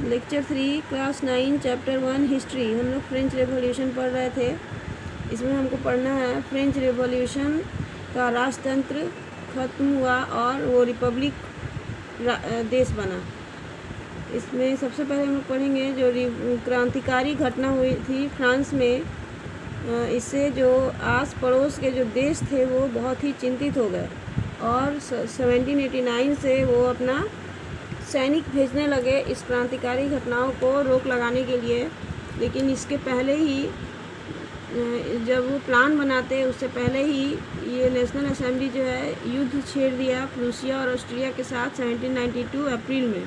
Lecture 3 class 9 chapter 1 history. हम लोग French revolution पढ़ रहे थे। इसमें हमको पढ़ना है फ्रेंच रेवोल्यूशन का राजतंत्र ख़त्म हुआ और वो रिपब्लिक देश बना। इसमें सबसे पहले हम लोग पढ़ेंगे जो क्रांतिकारी घटना हुई थी फ्रांस में। इससे जो आस पड़ोस के जो देश थे वो बहुत ही चिंतित हो गए और 1789 से वो अपना सैनिक भेजने लगे इस क्रांतिकारी घटनाओं को रोक लगाने के लिए। लेकिन इसके पहले ही जब वो प्लान बनाते उससे पहले ही ये नेशनल असेंबली जो है युद्ध छेड़ दिया प्रूसिया और ऑस्ट्रिया के साथ 1792 अप्रैल में।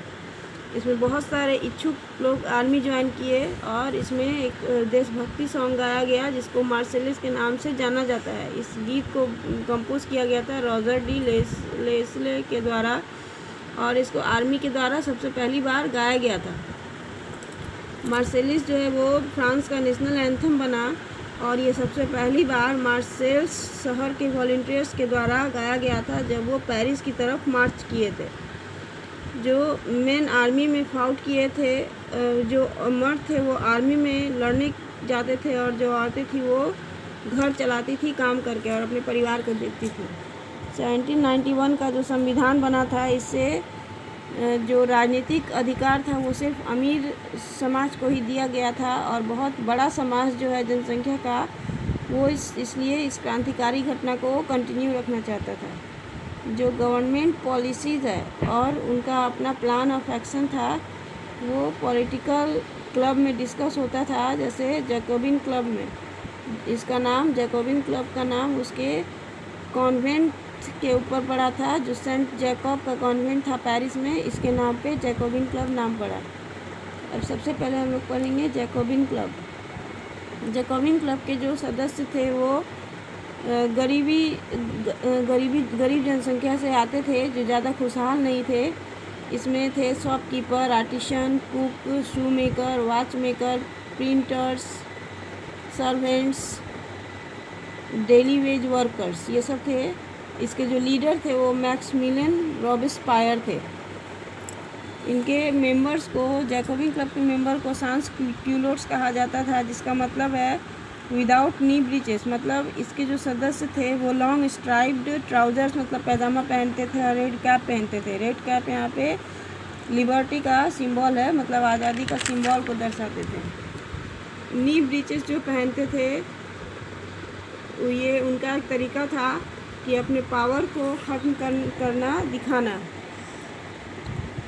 इसमें बहुत सारे इच्छुक लोग आर्मी ज्वाइन किए और इसमें एक देशभक्ति सॉन्ग गाया गया जिसको मार्सेलिस के नाम से जाना जाता है। इस गीत को कंपोज किया गया था रॉजर डी लेस्ले के द्वारा और इसको आर्मी के द्वारा सबसे पहली बार गाया गया था। मार्सेलिस जो है वो फ्रांस का नेशनल एंथम बना और ये सबसे पहली बार मार्सेल्स शहर के वॉलंटियर्स के द्वारा गाया गया था जब वो पेरिस की तरफ मार्च किए थे। जो मेन आर्मी में फाउट किए थे, जो मर्द थे वो आर्मी में लड़ने जाते थे और जो औरतें थी वो घर चलाती थी काम करके और अपने परिवार को देखती थी। 1791 का जो संविधान बना था इससे जो राजनीतिक अधिकार था वो सिर्फ अमीर समाज को ही दिया गया था और बहुत बड़ा समाज जो है जनसंख्या का वो इसलिए इस क्रांतिकारी घटना को कंटिन्यू रखना चाहता था। जो गवर्नमेंट पॉलिसीज़ है और उनका अपना प्लान ऑफ एक्शन था वो पॉलिटिकल क्लब में डिस्कस होता था, जैसे जैकोबिन क्लब में। इसका नाम जैकोबिन क्लब का नाम उसके कॉन्वेंट के ऊपर पड़ा था जो सेंट जैकब का कॉन्वेंट था पेरिस में, इसके नाम पे जैकोबिन क्लब नाम पड़ा। अब सबसे पहले हम लोग पढ़ेंगे जैकोबिन क्लब। जैकोबिन क्लब के जो सदस्य थे वो गरीब जनसंख्या से आते थे जो ज़्यादा खुशहाल नहीं थे। इसमें थे शॉपकीपर, आर्टिशन, कुक, शू maker, watch maker, printers, servants, daily veg workers, ये सब थे। इसके जो लीडर थे वो मैक्सिमिलियन रॉबिस्पायर थे। इनके मेंबर्स को जैकोबिन क्लब के मेंबर को सांस क्यूलोट्स कहा जाता था, जिसका मतलब है विदाउट नी ब्रीचेस। मतलब इसके जो सदस्य थे वो लॉन्ग स्ट्राइप्ड ट्राउजर्स मतलब पैजामा पहनते थे और रेड कैप पहनते थे। रेड कैप यहाँ पे लिबर्टी का सिंबल है, मतलब आज़ादी का सिंबल को दर्शाते थे। नी ब्रीचेस जो पहनते थे ये उनका एक तरीका था कि अपने पावर को ख़त्म करना दिखाना।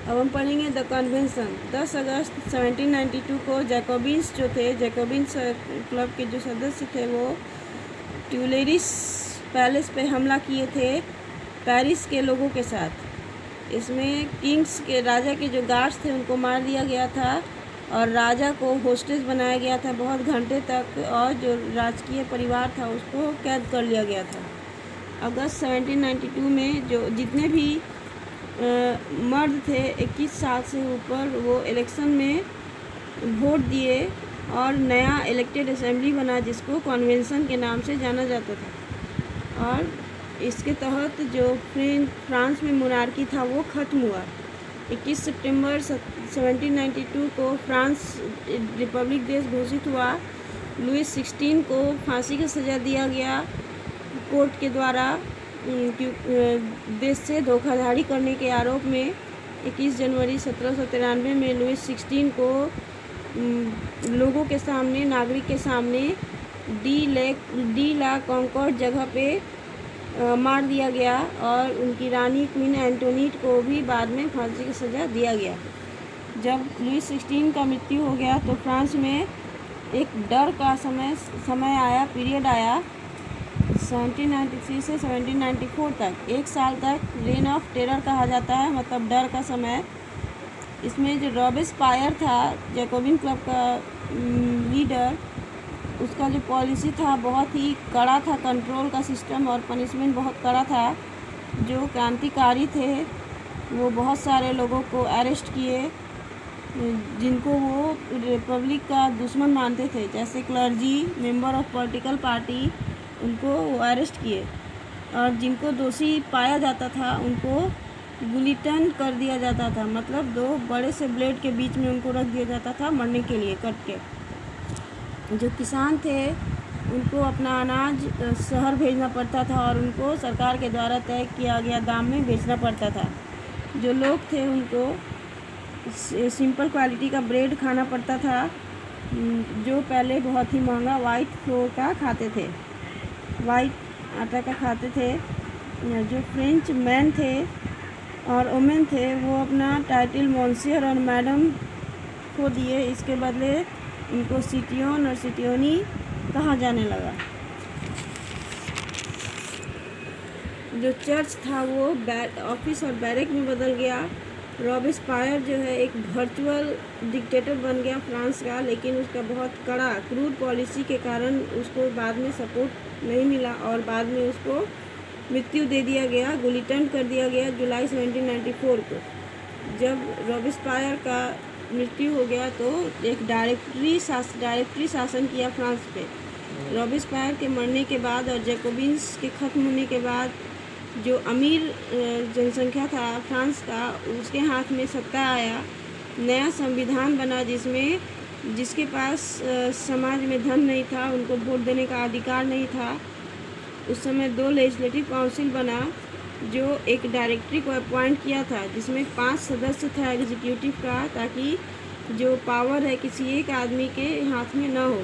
अब हम पढ़ेंगे द कन्वेंशन। 10 अगस्त 1792 को जैकोबिन्स जो थे, जैकोबिन्स क्लब के जो सदस्य थे वो ट्यूलेरिस पैलेस पे हमला किए थे पेरिस के लोगों के साथ। इसमें किंग्स के राजा के जो गार्ड्स थे उनको मार दिया गया था और राजा को होस्टेज बनाया गया था बहुत घंटे तक और जो राजकीय परिवार था उसको कैद कर लिया गया था। अगस्त 1792 में जो जितने भी मर्द थे 21 साल से ऊपर वो इलेक्शन में वोट दिए और नया इलेक्टेड असेंबली बना जिसको कन्वेंशन के नाम से जाना जाता था। और इसके तहत जो फ्रांस में मोनार्की था वो ख़त्म हुआ। 21 सितंबर 1792 को फ्रांस रिपब्लिक देश घोषित हुआ। लुइस 16 को फांसी की सज़ा दिया गया कोर्ट के द्वारा देश से धोखाधड़ी करने के आरोप में। 21 जनवरी 1793 में लुइस 16 को लोगों के सामने, नागरिक के सामने डी ला कॉन्कॉर्ड जगह पे मार दिया गया और उनकी रानी क्वीन एंटोनीट को भी बाद में फांसी की सज़ा दिया गया। जब लुइस 16 का मृत्यु हो गया तो फ्रांस में एक डर का समय आया, पीरियड आया 1793 से 1794 तक। एक साल तक रेन ऑफ टेरर कहा जाता है, मतलब डर का समय। इसमें जो रॉबिस्पायर था जैकोबिन क्लब का लीडर, उसका जो पॉलिसी था बहुत ही कड़ा था, कंट्रोल का सिस्टम और पनिशमेंट बहुत कड़ा था। जो क्रांतिकारी थे वो बहुत सारे लोगों को अरेस्ट किए जिनको वो रिपब्लिक का दुश्मन मानते थे, जैसे clergy, member of political party, उनको वो अरेस्ट किए और जिनको दोषी पाया जाता था उनको गुलिटन कर दिया जाता था, मतलब दो बड़े से ब्लेड के बीच में उनको रख दिया जाता था मरने के लिए कट के। जो किसान थे उनको अपना अनाज शहर भेजना पड़ता था और उनको सरकार के द्वारा तय किया गया दाम में बेचना पड़ता था। जो लोग थे उनको सिंपल क्वालिटी का ब्रेड खाना पड़ता था, जो पहले बहुत ही महंगा वाइट फ्लोर का खाते थे, वाइट आटा का खाते थे। जो फ्रेंच मैन थे और वुमेन थे वो अपना टाइटल मॉन्सियर और मैडम को दिए, इसके बदले इनको सिटियोन और सिटियोनी कहा जाने लगा। जो चर्च था वो ऑफिस और बैरक में बदल गया। रॉबिस्पायर जो है एक वर्चुअल डिक्टेटर बन गया फ्रांस का, लेकिन उसका बहुत कड़ा क्रूर पॉलिसी के कारण उसको बाद में सपोर्ट नहीं मिला और बाद में उसको मृत्यु दे दिया गया, गुलिटन कर दिया गया जुलाई 1794 को। जब रॉबिस्पायर का मृत्यु हो गया तो एक डायरेक्टरी शासन किया फ्रांस पे। रॉबिस्पायर के मरने के बाद और जैकोबिन्स के ख़त्म होने के बाद जो अमीर जनसंख्या था फ्रांस का, उसके हाथ में सत्ता आया। नया संविधान बना जिसके पास समाज में धन नहीं था, उनको वोट देने का अधिकार नहीं था। उस समय 2 लेजिस्लेटिव काउंसिल बना जो एक डायरेक्टरी को अपॉइंट किया था, जिसमें 5 सदस्य था एग्जीक्यूटिव का, ताकि जो पावर है किसी एक आदमी के हाथ में ना हो।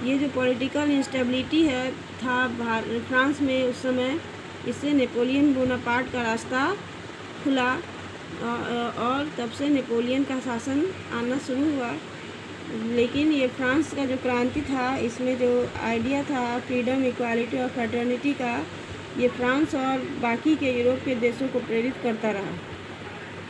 ये जो पॉलिटिकल इंस्टेबिलिटी था फ्रांस में उस समय, इससे नेपोलियन बोनापार्ट का रास्ता खुला और तब से नेपोलियन का शासन आना शुरू हुआ। लेकिन ये फ्रांस का जो क्रांति था, इसमें जो आइडिया था फ्रीडम, इक्वालिटी और फ्रेटर्निटी का, ये फ्रांस और बाकी के यूरोप के देशों को प्रेरित करता रहा।